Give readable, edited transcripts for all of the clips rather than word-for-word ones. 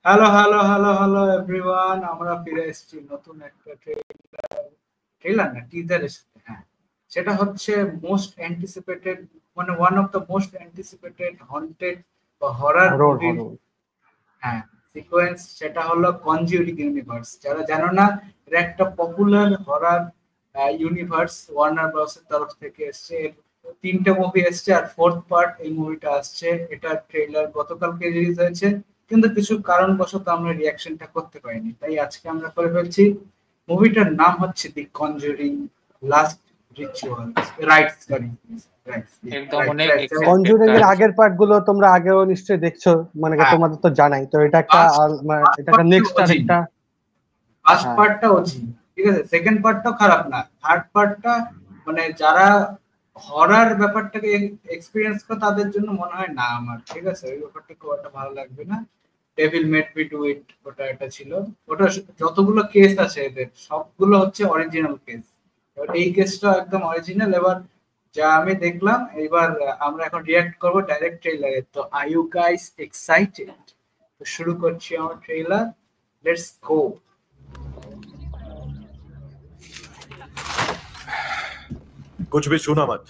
Hello hello hello hello everyone, আমরা ফিরে এসেছি নতুন একটা ট্রেলার না টিজার এসেছে। হ্যাঁ, সেটা হচ্ছে মোস্ট অ্যান্টিসিপেটেড, মানে one of the most anticipated haunted বা হরর মুভির হ্যাঁ সিকোয়েন্স, সেটা হলো কনজিউরিং ইউনিভার্স। যারা জানো না, এটা একটা popular horror universe, Warner Bros এর তরফ থেকে এসছে। এর তিনটে মুভি এসছে আর ফোর্থ পার্ট এই মুভিটা আসছে। এটা ট্রেলার গতকালকে রিলিজ হয়েছে, কিন্তু কিছু কারণবশত আমরা রিয়াকশনটা করতে পারিনি, তাই আজকে আমরা করে ফেলছি। মুভিটার নাম হচ্ছে the Conjuring last rituals, rites, sorry একদম অনেক কনজুরিং এর আগের পার্ট গুলো তোমরা আগেও নিশ্চয়ই দেখছো, মানে তোমাদের তো জানাই তো। এটা একটা নেক্সট আর একটা ফার্স্ট পার্টটা ওজি, ঠিক আছে। সেকেন্ড পার্টটাও খারাপ না, থার্ড পার্টটা মানে যারা হরর ব্যাপারটাকে এক্সপেরিয়েন্স করে তাদের জন্য মনে হয় না আমার, ঠিক আছে, ওই ব্যাপারটা খুব একটা ভালো লাগবে না। Devil made me do it, ওটা এটা ছিল। ওটা যতগুলো কেস আছে এদের সবগুলো হচ্ছে অরিজিনাল কেস, এই কেসটা একদম অরিজিনাল। এবার যা আমি দেখলাম, এবার আমরা এখন রিয়াক্ট করব ডাইরেক্ট ট্রেলারে। তো আর ইউ গাইস এক্সাইটেড? তো শুরু করছি আমার ট্রেলার, লেটস গো। कुछ भी छूना मत।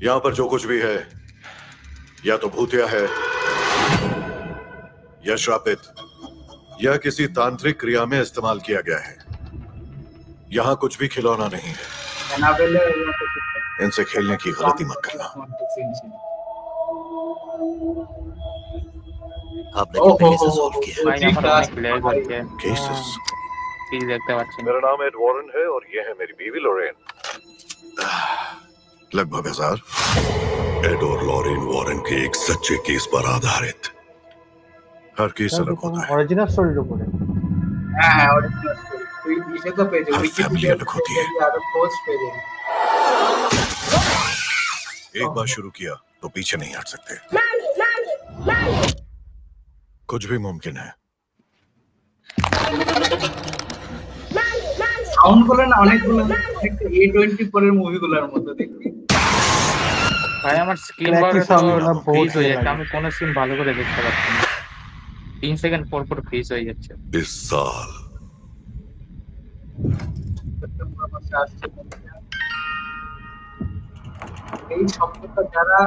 यहाँ पर जो कुछ भी है या तो भूतिया है या श्रापित या किसी तांत्रिक क्रिया में इस्तेमाल किया गया है। यहाँ कुछ भी खिलौना नहीं है, इनसे खेलने की गलती मत करना। आपने कितने केसेस सॉल्व किए? केसेस? मेरा नाम एड वॉरेन है और ये है मेरी बीवी लॉरेन। लगभग 1000। एड और लॉरेन वॉरेन के एक सच्चे केस पर आधारित। हर केस अलग होता है, ओरिजिनल स्टोरी के ऊपर। हां ओरिजिनल स्टोरी कोई पीछे तो पेज विकिपीडिया अलग होती है। पोस्ट पेज एक बार शुरू किया तो पीछे नहीं हट सकते। कुछ भी मुमकिन है। সাউন্ড গুলো না অনেকগুলো একটা A24 এর মুভিগুলোর মতো দেখতে। ভাই আমার স্ক্রিন ফ্রিজ হয়ে যাচ্ছে, আমি কোন সিন ভালো করে দেখতে পাচ্ছি না, 3 সেকেন্ড পর পর ফ্রিজ হয়ে যাচ্ছে। इस साल এই শব্দটা যারা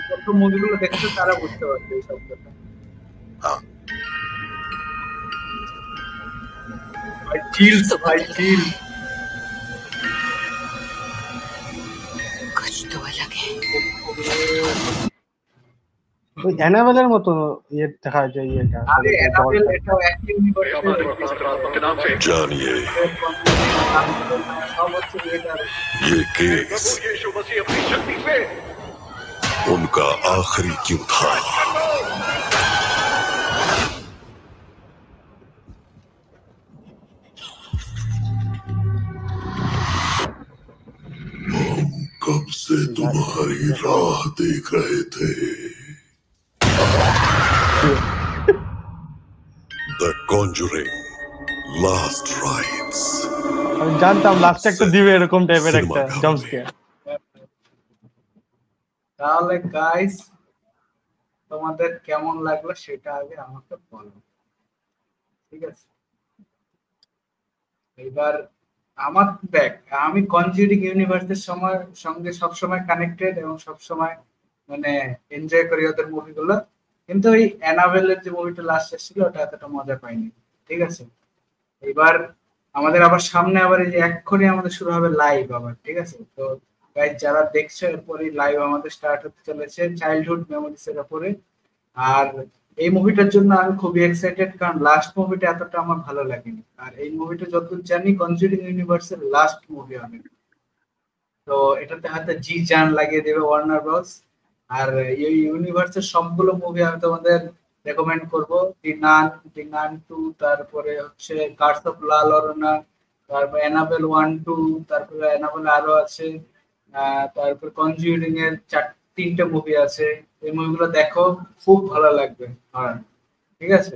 ছোট মুভিগুলো দেখছে তারা বুঝতে পারবে এই শব্দটা। हाँ ভাই চিলস, ভাই চিল। कुछ तो अलग है। ওই অ্যানাবেলের মতো ইয়ে দেখা যায়। এটা আরে অ্যানাবেল এটাও একই ইউনিভার্সের जानिए সব হচ্ছে এটা। ये केस उनका आखिरी क्यों था? कब से तुम्हारी राह देख रहे थे। The Conjuring Last Rites। আমি জানতাম লাস্টে একটা দিবে এরকম টাইপের একটা জাম্প স্কেয়ার। তাহলে গাইস তোমাদের কেমন লাগলো সেটা আগে আমাকে বলো, ঠিক আছে। এবার আমার দেখ, আমি কনজিউরিং ইউনিভার্সের সঙ্গে সবসময় কানেক্টেড এবং সবসময় মানে এনজয় করি ওদের মুভিগুলো, কিন্তু ওই অ্যানাবেলের যে মুভিটা লাস্ট এসেছিল ওটা এতটা মজা পাইনি, ঠিক আছে। এবার আমাদের আবার সামনে আবার এই যে এক্ষুনি আমাদের শুরু হবে লাইভ আবার, ঠিক আছে। তো গাইস যারা দেখছো, এরপরে লাইভ আমাদের স্টার্ট হতে চলেছে চাইল্ডহুড মেমোরিজ এর উপরে। আর এই মুভিটার জন্য আমি খুবই এক্সাইটেড, কারণ লাস্ট মুভিটা এতটা আমার ভালো লাগেনি। আর এই মুভিটা যতদূর জানি কনজিউরিং ইউনিভার্সের লাস্ট মুভি হবে, তো এটাতে হয়তো জি জান লাগিয়ে দেবে ওয়ার্নার ব্রস। আর এই ইউনিভার্সের সবগুলো মুভি আমি তোমাদের রেকমেন্ড করব। দি নান 2, তারপরে হচ্ছে কার্স অফ লা লরনা, তারপর অ্যানাবেল 1 2, তারপরে অ্যানাবেল আরো আছে, তারপর কনজিউরিং এর 3টে মুভি আছে। এই মুভিগুলো দেখো, খুব ভালো লাগবে। হ্যাঁ ঠিক আছে,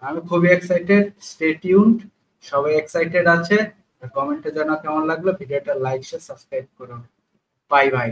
আমি খুবই এক্সাইটেড। স্টে টিউনড, সবাই এক্সাইটেড আছে। কমেন্টে জানাও কেমন লাগলো ভিডিওটা, লাইক শেয়ার সাবস্ক্রাইব করো। Bye bye.